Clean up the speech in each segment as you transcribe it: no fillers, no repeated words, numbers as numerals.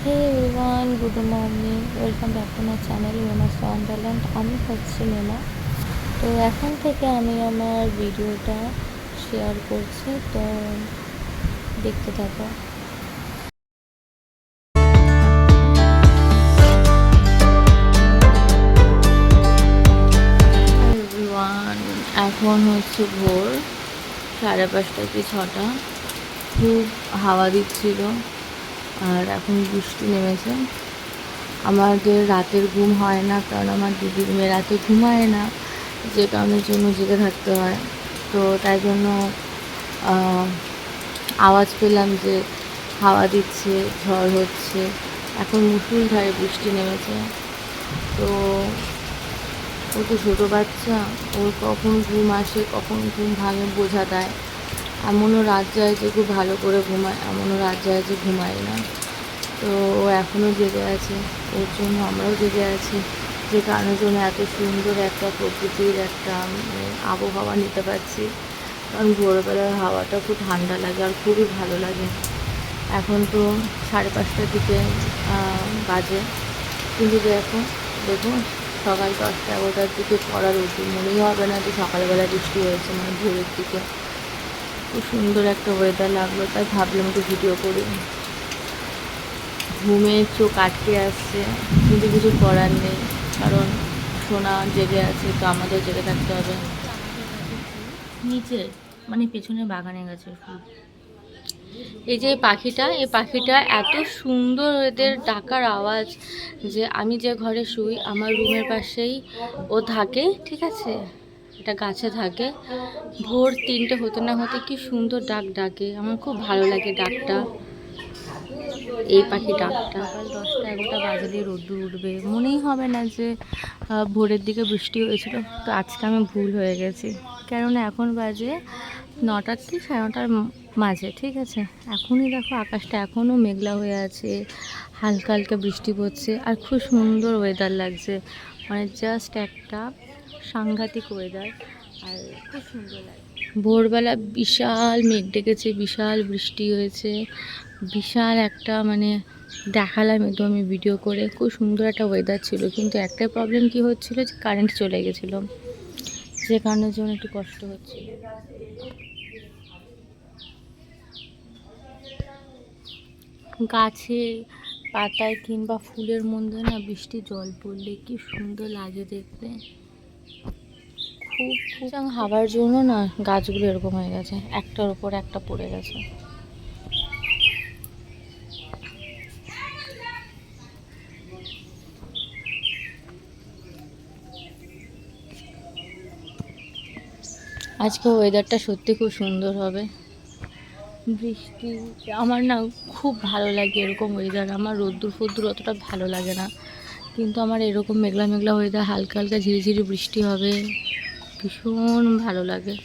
Hey everyone, good morning, welcome back to my channel Mema's wonderland. আমি হচ্ছি মেমা। তো এখন থেকে আমি আমার ভিডিওটা শেয়ার করছি, তো দেখতে থাকো। এভরিওয়ান, এখন হচ্ছে ভোর 5:30 কি 6টা। খুব হাওয়া দিচ্ছিল আর এখন বৃষ্টি নেমেছে। আমাদের রাতের ঘুম হয় না, কারণ আমার দিদির মেয়ে রাতে ঘুমায় না, যে কারণের জন্য জেগে থাকতে হয়। তো তাই জন্য আওয়াজ পেলাম যে হাওয়া দিচ্ছে, ঝড় হচ্ছে, এখন মুষলধারে বৃষ্টি নেমেছে। তো ও তো ছোটো বাচ্চা, ওর কখন ঘুম আসে কখন ঘুম ভাঙে বোঝা দেয়। এমনও রাত যায় যে খুব ভালো করে ঘুমায়, এমনও রাত যায় যে ঘুমায় না। তো ও এখনও জেগে আছে, ওর জন্য আমরাও জেগে আছি, যে কারণের জন্য এত সুন্দর একটা প্রকৃতির একটা আবহাওয়া নিতে পারছি। কারণ ভোরবেলার হাওয়াটা খুব ঠান্ডা লাগে আর খুবই ভালো লাগে। এখন তো 5:30টার দিকে বাজে, কিন্তু দেখুন সকাল 10টা-11টার দিকে পড়ার রোদ, মনেই হবে না যে সকালবেলা বৃষ্টি হয়েছে, মানে ভোরের দিকে। খুব সুন্দর একটা ওয়েদার লাগলো, তাই ভাবলাম একটু ভিডিও করি। ঘুমে চোখ আটকে আসছে, কিন্তু কিছু করার নেই, কারণ সোনা জেগে আছে, তো আমাদের জেগে থাকতে হবে। নিচে মানে পেছনে বাগানে গাছের ফুল। এই যে এই পাখিটা এত সুন্দর, এদের ডাকার আওয়াজ, যে আমি যে ঘরে শুই আমার রুমের পাশেই ও থাকে, ঠিক আছে, এটা গাছে থাকে। ভোর 3টে হতে না হতে কি সুন্দর ডাক ডাকে, আমার খুব ভালো লাগে ডাকটা, এই পাখি ডাকটা। সকাল 10টা-11টা বাজলে রোদ্দুর উঠবে, মনেই হবে না যে ভোরের দিকে বৃষ্টি হয়েছিল। তো আজকে আমি ভুল হয়ে গেছি, কেননা এখন বাজে 9টার থেকে 9:30টার মাঝে, ঠিক আছে। এখনই দেখো আকাশটা এখনও মেঘলা হয়ে আছে, হালকা হালকা বৃষ্টি পড়ছে আর খুব সুন্দর ওয়েদার লাগছে, মানে জাস্ট একটা সাংঘাতিক ওয়েদার, আর খুব সুন্দর লাগে। ভোরবেলা বিশাল মেঘ ডেকেছে, বিশাল বৃষ্টি হয়েছে, বিশাল একটা মানে দেখালাম তো আমি ভিডিও করে, খুব সুন্দর একটা ওয়েদার ছিল। কিন্তু একটাই প্রবলেম কি হচ্ছিল, যে কারেন্ট চলে গেছিলো, যে কারণের জন্য একটু কষ্ট হচ্ছিল। গাছে পাতায় কিংবা ফুলের মধ্যে না বৃষ্টি জল পড়লে কি সুন্দর লাগে দেখতে। খুব খুব হাওয়ার জন্য না গাছগুলো এরকম হয়ে গেছে, একটার উপর একটা পড়ে গেছে। আজকে ওয়েদারটা সত্যি খুব সুন্দর হবে, বৃষ্টি। আমার না খুব ভালো লাগে এরকম ওয়েদার, আমার রোদ্দুর ফোদ্দুর অতটা ভালো লাগে না, কিন্তু আমার এরকম মেঘলা মেঘলা ওয়েদার, হালকা হালকা ঝিরিঝিরি বৃষ্টি হবে, ভীষণ ভালো লাগে।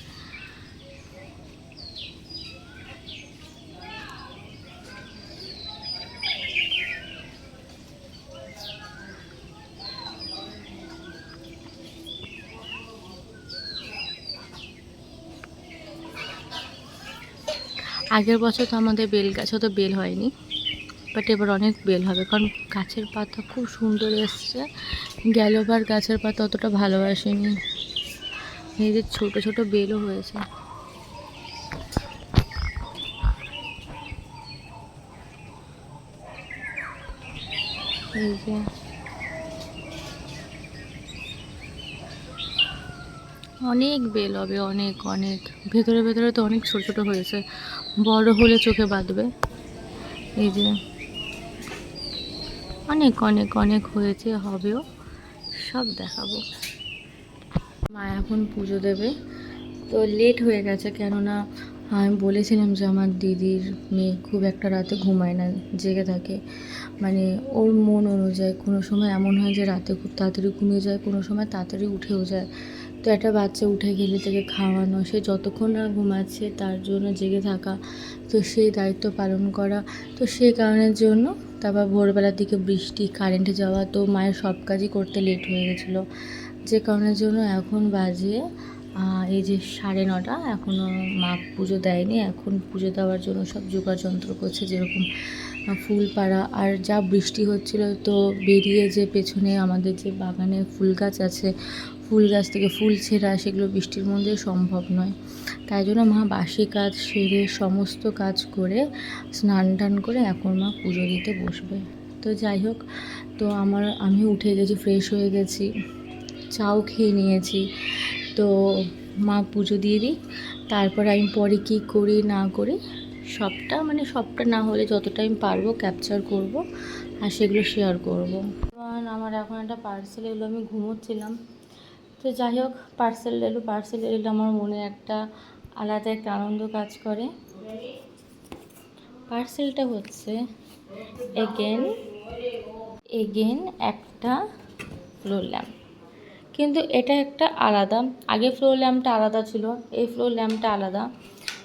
আগের বছর তো আমাদের বেল গাছে তো বেল হয়নি, বাট এবার অনেক বেল হবে, কারণ গাছের পাতা খুব সুন্দর এসছে। গেলবার গাছের পাতা অতটা ভালোবাসেনি, এই যে ছোটো ছোটো বেলও হয়েছে। এই যে অনেক বেল হবে, অনেক অনেক, ভেতরে ভেতরে তো অনেক ছোটো ছোটো হয়েছে, বড় হলে চোখে বাঁধবে। এই যে অনেক অনেক অনেক হয়েছে, হবেও, সব দেখাবো। মা এখন পুজো দেবে, তো লেট হয়ে গেছে, কেননা আমি বলেছিলাম যে আমার দিদির মেয়ে খুব একটা রাতে ঘুমায় না, জেগে থাকে, মানে ওর মন অনুযায়ী কোনো সময় এমন হয় যে রাতে খুব তাড়াতাড়ি ঘুমিয়ে যায়, কোনো সময় তাড়াতাড়ি উঠেও যায়। তো একটা বাচ্চা উঠে গেলে তাকে খাওয়ানো, সে যতক্ষণ না ঘুমাচ্ছে তার জন্য জেগে থাকা, তো সেই দায়িত্ব পালন করা। তো সেই কারণের জন্য তারপর ভোরবেলার দিকে বৃষ্টি, কারেন্টে যাওয়া, তো মায়ের সব কাজই করতে লেট হয়ে গেছিলো, যে কারণের জন্য এখন বাজে এই যে 9:30, এখনও মা পুজো দেয়নি, এখন পুজো দেওয়ার জন্য সব জোগাড় যন্ত্র করছে, যেরকম ফুল পাড়া, আর যা বৃষ্টি হচ্ছিল তো বেরিয়ে যে পেছনে আমাদের যে বাগানে ফুল গাছ আছে, ফুল গাছ থেকে ফুল ছেঁড়া সেগুলো বৃষ্টির মধ্যে সম্ভব নয়। তাই জন্য মা বাসি কাজ সেরে সমস্ত কাজ করে স্নান টান করে এখন মা পুজো দিতে বসবে। তো যাই হোক, তো আমি উঠে গেছি, ফ্রেশ হয়ে গেছি, চাও খেয়ে নিয়েছি। তো মা পুজো দিয়ে দিই, তারপর আমি পরে কী করি না করি সবটা না হলে যতটা আমি পারবো ক্যাপচার করব আর সেগুলো শেয়ার করব। কারণ আমার এখন একটা পার্সেল এলো, আমি ঘুমোচ্ছিলাম। তো যাই হোক, পার্সেল এলে আমার মনে একটা আলাদা একটা আনন্দ কাজ করে। পার্সেলটা হচ্ছে এগেন একটা ফ্লোর ল্যাম্প, কিন্তু এটা একটা আলাদা। আগে ফ্লোর ল্যাম্পটা আলাদা ছিল, এই ফ্লোর ল্যাম্পটা আলাদা।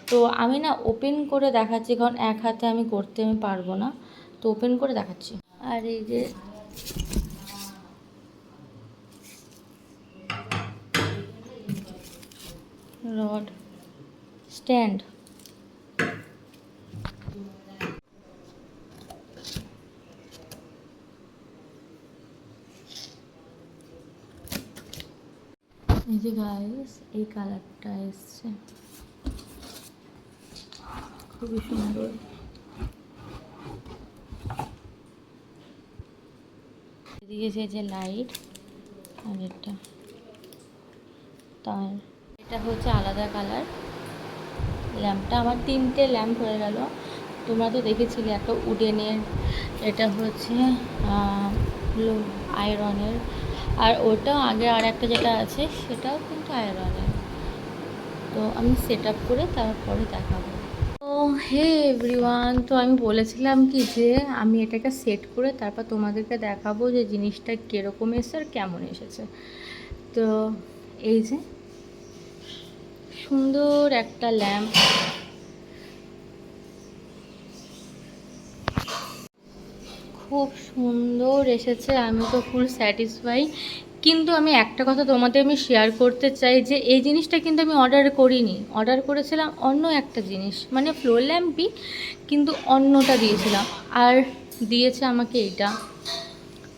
তো আমি না ওপেন করে দেখাচ্ছি, কারণ এক হাতে আমি করতে পারবো না, তো ওপেন করে দেখাচ্ছি। আর এই যে রড স্ট্যান্ড, এই যে গাইস এই কালারটা এসছে, খুবই সুন্দর। এদিকে যে লাইট আর এটা হচ্ছে আলাদা কালার। ল্যাম্পটা আমার 3টে ল্যাম্প হয়ে গেল। তোমরা তো দেখেছিলে একটা উডেনের, এটা হচ্ছে আয়রনের, আর ওটাও আগে আর একটা যেটা আছে সেটাও কিন্তু আয়রনের। তো আমি সেট আপ করে তারপরে দেখাবো। তো হে এভরিওয়ান, তো আমি বলেছিলাম কি যে আমি এটাকে সেট করে তারপর তোমাদেরকে দেখাবো যে জিনিসটা কীরকম এসেছে আর কেমন এসেছে। তো এই যে সুন্দর একটা ল্যাম্প, খুব সুন্দর এসেছে, আমি তো ফুল স্যাটিসফাই। কিন্তু আমি একটা কথা তোমাদের শেয়ার করতে চাই যে এই জিনিসটা কিন্তু আমি অর্ডার করিনি, অর্ডার করেছিলাম অন্য একটা জিনিস, মানে ফ্লোর ল্যাম্পই, কিন্তু অন্যটা দিয়েছিলাম আর দিয়েছে আমাকে এইটা।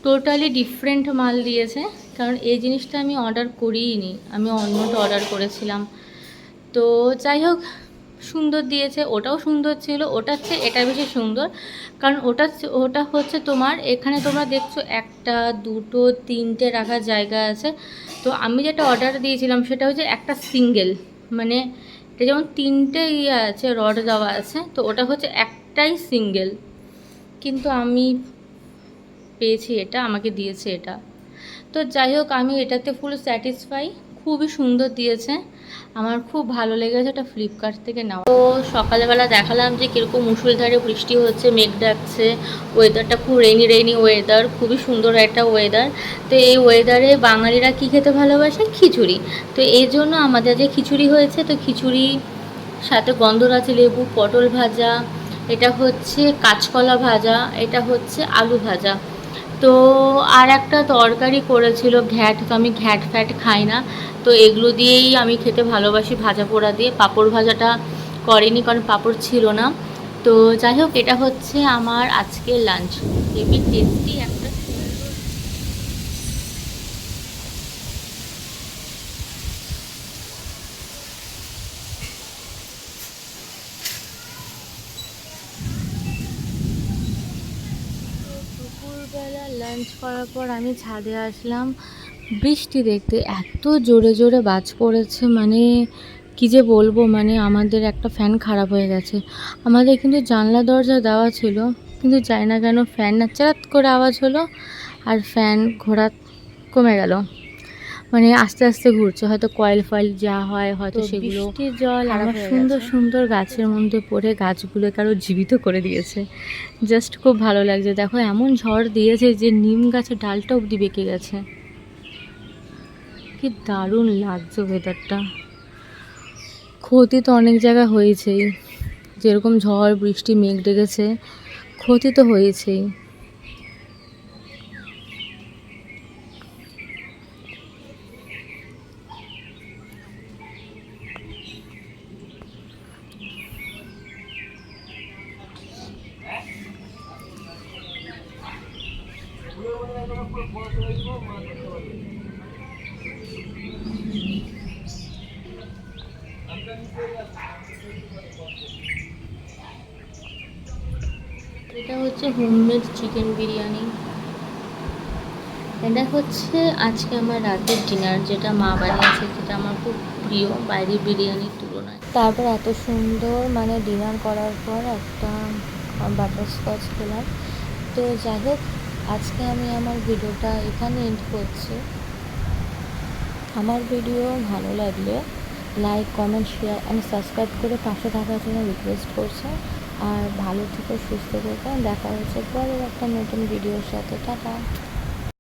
টোটালি ডিফারেন্ট মাল দিয়েছে, কারণ এই জিনিসটা আমি অর্ডার করিইনি, আমি অন্যটা অর্ডার করেছিলাম। তো যাই হোক, সুন্দর দিয়েছে, ওটাও সুন্দর ছিল, ওটার চেয়ে এটা বেশি সুন্দর। কারণ ওটা হচ্ছে তোমার এখানে তোমরা দেখছো 1, 2, 3টে রাখার জায়গা আছে। তো আমি যেটা অর্ডার দিয়েছিলাম সেটা হচ্ছে একটা সিঙ্গেল, মানে এটা যেমন 3টে আছে, রড দেওয়া আছে, তো ওটা হচ্ছে একটাই সিঙ্গেল। কিন্তু আমি পেয়েছি এটা, আমাকে দিয়েছে এটা। তো যাই হোক, আমি এটাতে ফুল স্যাটিসফাই, খুবই সুন্দর দিয়েছে, আমার খুব ভালো লেগেছে। এটা ফ্লিপকার্ট থেকে নেওয়া। তো সকালবেলা দেখালাম যে কীরকম মুষলধারে বৃষ্টি হচ্ছে, মেঘ ডাকছে, ওয়েদারটা খুব রেইনি ওয়েদার, খুবই সুন্দর একটা ওয়েদার। তো এই ওয়েদারে বাঙালিরা কী খেতে ভালোবাসে? খিচুড়ি। তো এই জন্য আমাদের যে খিচুড়ি হয়েছে, তো খিচুড়ি সাথে গন্ধরাজ লেবু, পটল ভাজা, এটা হচ্ছে কাঁচকলা ভাজা, এটা হচ্ছে আলু ভাজা। তো আর একটা তরকারি করেছিল ঘ্যাট, তো আমি ঘ্যাট ফ্যাট খাই না, তো এগুলো দিয়েই আমি খেতে ভালোবাসি, ভাজা পোড়া দিয়ে। পাঁপড় ভাজাটা করেনি কারণ পাঁপড় ছিল না। তো যাই হোক, এটা হচ্ছে আমার আজকের লাঞ্চ, হেভি টেস্টি একটা। দুপুরবেলা লাঞ্চ করার পর আমি ছাদে আসলাম বৃষ্টি দেখতে। এত জোরে জোরে বাজ পড়েছে, মানে কী যে বলবো, মানে আমাদের একটা ফ্যান খারাপ হয়ে গেছে। আমাদের কিন্তু জানলা দরজা দেওয়া ছিল, কিন্তু জানি না কেন ফ্যান না চারাত করে আওয়াজ হলো আর ফ্যান ঘোরা কমে গেল, মানে আস্তে আস্তে ঘুরছে, হয়তো কয়েল ফয়েল যা হয় হয়তো সেগুলো। বৃষ্টির জল আমার সুন্দর সুন্দর গাছের মধ্যে পড়ে গাছগুলো কারো জীবিত করে দিয়েছে, জাস্ট খুব ভালো লাগছে। দেখো এমন ঝড় দিয়েছে যে নিম গাছের ডালটা অবধি বেঁকে গেছে, কি দারুণ লাগছে ওয়েদারটা। ক্ষতি তো অনেক জায়গায় হয়েছেই, যেরকম ঝড় বৃষ্টি মেঘ ডেকেছে, ক্ষতি তো হয়েছেই। এটা হচ্ছে হোমমেড চিকেন বিরিয়ানি। এটা হচ্ছে আজকে আমার রাতের ডিনার, যেটা মা বানিয়েছে, যেটা আমার খুব প্রিয় বাইরের বিরিয়ানির তুলনায়। তারপর এত সুন্দর মানে ডিনার করার পর একটা বাটারস্কচ খেলাম। তো যাই হোক, আজকে আমি আমার ভিডিওটা এখানে এন্ড করছি। আমার ভিডিও ভালো লাগলে like, comment, share and subscribe করে পাশে থাকার জন্য রিকোয়েস্ট করছি। আর ভালো থেকো, সুস্থ থেকো। দেখা হচ্ছে পরের একটা নতুন ভিডিওর সাথে। টাটা।